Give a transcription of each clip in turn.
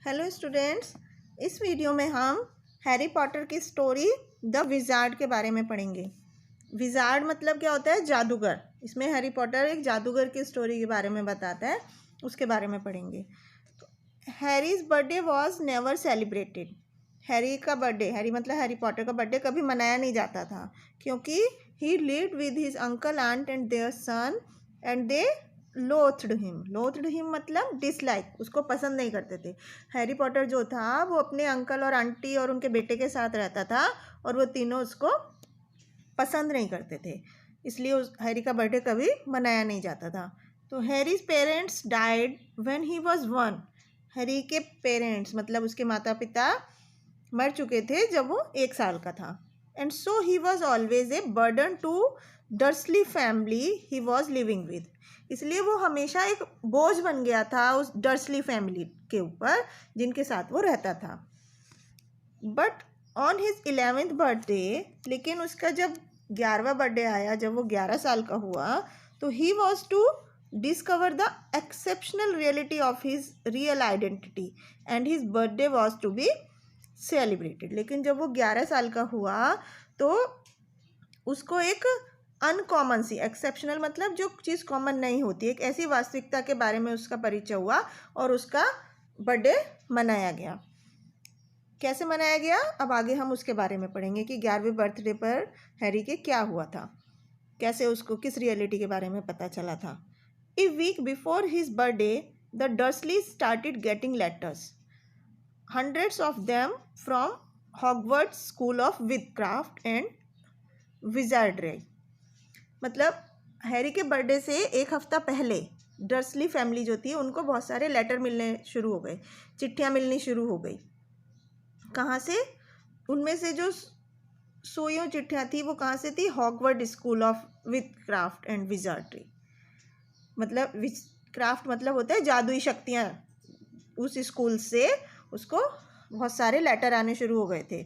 Hello students, इस video में हम हैरी पॉटर की स्टोरी द विजार्ड के बारे में पढ़ेंगे। विजार्ड मतलब क्या होता है? जादूगर। इसमें हैरी पॉटर एक जादूगर की स्टोरी के बारे में बताता है, उसके बारे में पढ़ेंगे। Harry's birthday was never celebrated. Harry का बर्थडे, हैरी मतलब हैरी पॉटर का बर्थडे कभी मनाया नहीं जाता था, क्योंकि he lived with his uncle aunt and their son and they loathed him मतलब डिसलाइक, उसको पसंद नहीं करते थे। हैरी पॉटर जो था वो अपने अंकल और आंटी और उनके बेटे के साथ रहता था और वो तीनों उसको पसंद नहीं करते थे, इसलिए उस हैरी का बर्थडे कभी मनाया नहीं जाता था। तो Harry's parents died when he was 1। Harry के पेरेंट्स मतलब उसके माता पिता मर चुके थे जब वो 1 साल का था। And so he was always a burden to Dursley family he was living with. इसलिए वो हमेशा एक बोझ बन गया था उस डर्सली फैमिली के ऊपर जिनके साथ वो रहता था। But on his 11th birthday, लेकिन उसका जब 11वां बर्थडे आया, जब वो 11 साल का हुआ, तो he was to discover the exceptional reality of his real identity and his birthday was to be celebrated। लेकिन जब वो 11 साल का हुआ तो उसको एक अनकॉमन सी, एक्सेप्शनल मतलब जो चीज़ कॉमन नहीं होती, एक ऐसी वास्तविकता के बारे में उसका परिचय हुआ और उसका बर्थडे मनाया गया। कैसे मनाया गया, अब आगे हम उसके बारे में पढ़ेंगे कि 11वें बर्थडे पर हैरी के क्या हुआ था, कैसे उसको किस रियलिटी के बारे में पता चला था। A week before his birthday, the Dursleys started getting letters, hundreds of them from Hogwarts School of Witchcraft and Wizardry। मतलब हैरी के बर्थडे से एक हफ्ता पहले डर्सली फैमिली जो थी उनको बहुत सारे लेटर मिलने शुरू हो गए, चिट्ठियाँ मिलनी शुरू हो गई। कहाँ से? उनमें से जो सोयों चिट्ठियाँ थी वो कहाँ से थी? Hogwarts school of witchcraft and wizardry. मतलब विचक्राफ्ट मतलब होता है जादुई शक्तियाँ। उस स्कूल से उसको बहुत सारे लेटर आने शुरू हो गए थे।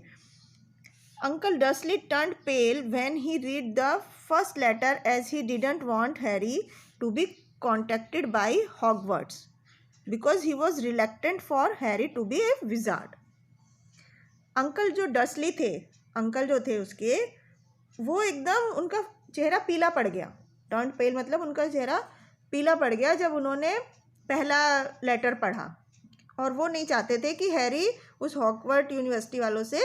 Uncle Dursley turned pale when he read the first letter as he didn't want Harry to be contacted by Hogwarts because he was reluctant for Harry to be a wizard. Uncle जो Dursley थे, uncle जो थे उसके, वो एकदम उनका चेहरा पीला पड़ गया। टर्न्ड पेल मतलब उनका चेहरा पीला पड़ गया जब उन्होंने पहला लेटर पढ़ा, और वो नहीं चाहते थे कि हैरी उस हॉगवर्ड यूनिवर्सिटी वालों से,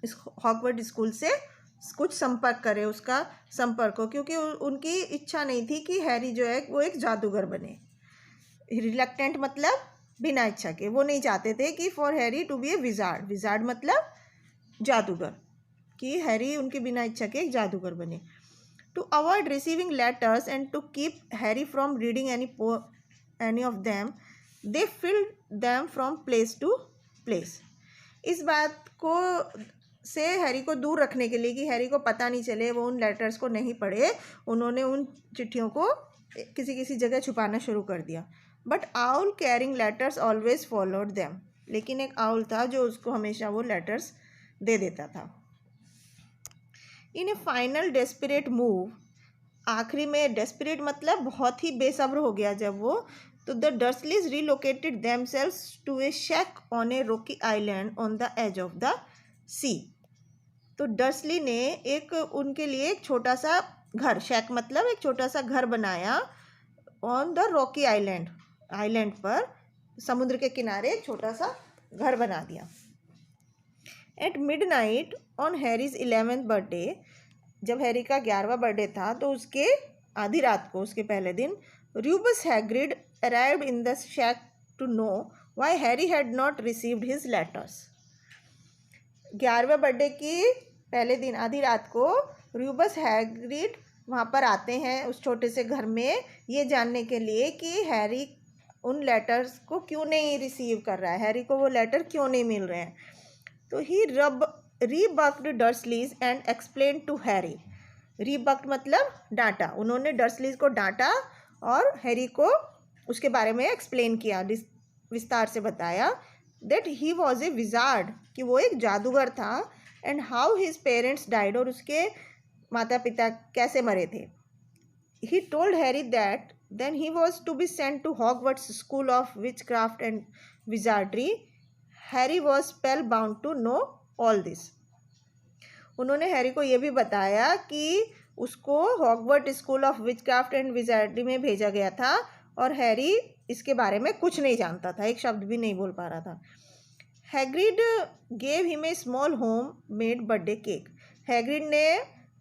इस हॉगवर्ड स्कूल से कुछ संपर्क करे, उसका संपर्क हो, क्योंकि उनकी इच्छा नहीं थी कि हैरी जो है वो एक जादूगर बने। रिलक्टेंट मतलब बिना इच्छा के, वो नहीं चाहते थे कि for Harry to be a wizard. Wizard मतलब जादूगर, कि हैरी उनके बिना इच्छा के एक जादूगर बने। To avoid receiving letters and to keep Harry from reading any of them, they filled them from place to place। इस बात को से हैरी को दूर रखने के लिए, कि हैरी को पता नहीं चले, वो उन लेटर्स को नहीं पढ़े, उन्होंने उन चिट्ठियों को किसी किसी जगह छुपाना शुरू कर दिया। But owl carrying letters always followed them. लेकिन एक आउल था जो उसको हमेशा वो लेटर्स दे देता था। इन ए फाइनल डेस्परेट मूव, आखिरी में डेस्परेट मतलब बहुत ही बेसब्र हो गया जब वो, तो the Dursleys relocated themselves to a shack on a rocky island on the edge of the sea. तो डर्सली ने एक उनके लिए एक छोटा सा घर, शैक मतलब एक छोटा सा घर बनाया on the Rocky island, island पर समुद्र के किनारे एक छोटा सा घर बना दिया। At midnight on Harry's 11th birthday, जब हैरी का 11वां बर्थडे था तो उसके आधी रात को, उसके पहले दिन, Rubeus Hagrid arrived in the shack to know why Harry had not received his letters. 11वें बर्थडे की पहले दिन आधी रात को रूबस हैग्रिड वहाँ पर आते हैं उस छोटे से घर में, ये जानने के लिए कि हैरी उन लेटर्स को क्यों नहीं रिसीव कर रहा है, हैरी को वो लेटर क्यों नहीं मिल रहे हैं। तो ही रीबक्ड डर्सलीज एंड एक्सप्लेन टू हैरी। रीबक्ड मतलब डांटा, उन्होंने डर्सलीज को डांटा और हैरी को उसके बारे में एक्सप्लेन किया, विस्तार से बताया that he was a wizard, कि वो एक जादूगर था, and how his parents died, और उसके माता पिता कैसे मरे थे। He told Harry that then he was to be sent to Hogwarts School of Witchcraft and Wizardry. Harry was spellbound to know all this. उन्होंने हैरी को ये भी बताया कि उसको Hogwarts school of witchcraft and विजार्डरी में भेजा गया था और हैरी इसके बारे में कुछ नहीं जानता था, एक शब्द भी नहीं बोल पा रहा था. Hagrid gave him a small home made birthday cake. Hagrid ने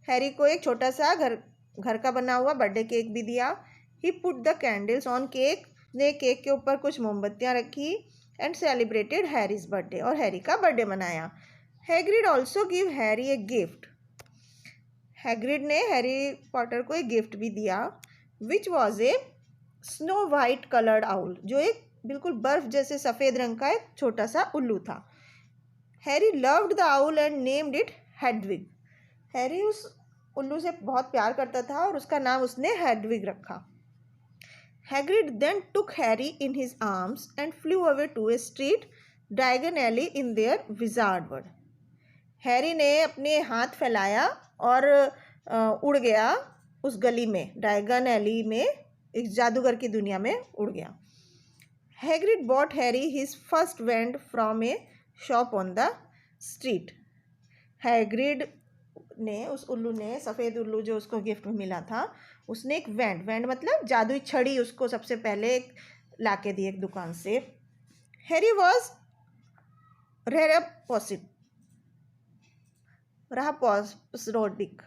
हैरी को एक छोटा सा घर का बना हुआ बर्थडे केक भी दिया. He put the candles on cake. ने केक के ऊपर कुछ मोमबत्तियाँ रखी एंड सेलिब्रेटेड हैरीज बर्थडे. और हैरी का बर्थडे मनाया. Hagrid also give Harry a gift. Hagrid ने हैरी पॉटर को एक गिफ्ट भी दिया which was a snow white coloured owl. जो एक बिल्कुल बर्फ जैसे सफ़ेद रंग का एक छोटा सा उल्लू था. Harry loved the owl and named it Hedwig. Harry उस उल्लू से बहुत प्यार करता था और उसका नाम उसने हेडविग रखा. Hagrid then took Harry in his arms and flew away to a street Diagon Alley in their wizard world. Harry ने अपने हाथ फैलाया और उड़ गया उस गली में, डायगन एली में, एक जादूगर की दुनिया में उड़ गया. Hagrid bought Harry his first wand from a shop on the street. Hagrid ने, उस उल्लू ने, सफ़ेद उल्लू जो उसको गिफ्ट में मिला था, उसने एक वैंड मतलब जादुई छड़ी उसको सबसे पहले ला के दी एक दुकान से. Harry was rhapsodic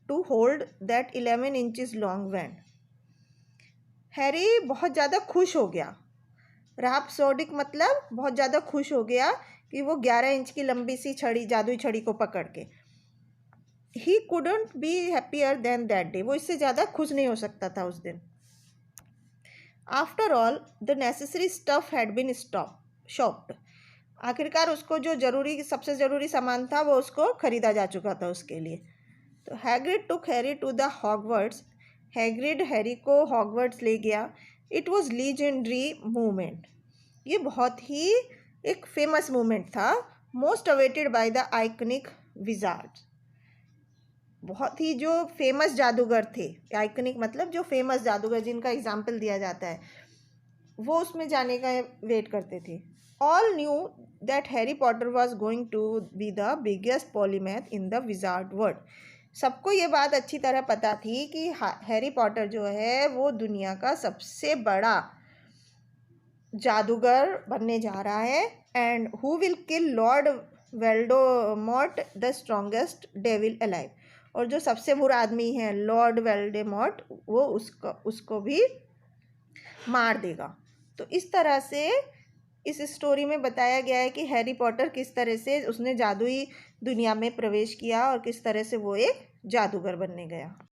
to hold that 11 inches long wand. Harry बहुत ज़्यादा खुश हो गया. राहपोसरोडिक मतलब बहुत ज़्यादा खुश हो गया कि वो 11 इंच की लंबी सी छड़ी, जादुई छड़ी को पकड़ के. ही couldn't be happier than that day. वो इससे ज़्यादा खुश नहीं हो सकता था उस दिन. After all, the necessary stuff had been shopped. आखिरकार उसको जो सबसे ज़रूरी सामान था वो उसको ख़रीदा जा चुका था उसके लिए. तो Hagrid took Harry to the Hogwarts. Hagrid Harry को हॉगवर्ट्स ले गया. It was legendary movement. ये बहुत ही एक फेमस मूवमेंट था. Most awaited by the iconic Wizards. बहुत ही जो फेमस जादूगर थे, आइकनिक मतलब जो फेमस जादूगर जिनका एग्जाम्पल दिया जाता है, वो उसमें जाने का वेट करते थे. All knew that Harry Potter was going to be the biggest polymath in the wizard world. सबको ये बात अच्छी तरह पता थी कि हैरी पॉटर जो है वो दुनिया का सबसे बड़ा जादूगर बनने जा रहा है. And who will kill Lord Voldemort the strongest devil alive. और जो सबसे बुरा आदमी है लॉर्ड वेल्डेमॉर्ट, वो उसको भी मार देगा. तो इस तरह से इस स्टोरी में बताया गया है कि हैरी पॉटर किस तरह से उसने जादुई दुनिया में प्रवेश किया और किस तरह से वो एक जादूगर बनने गया.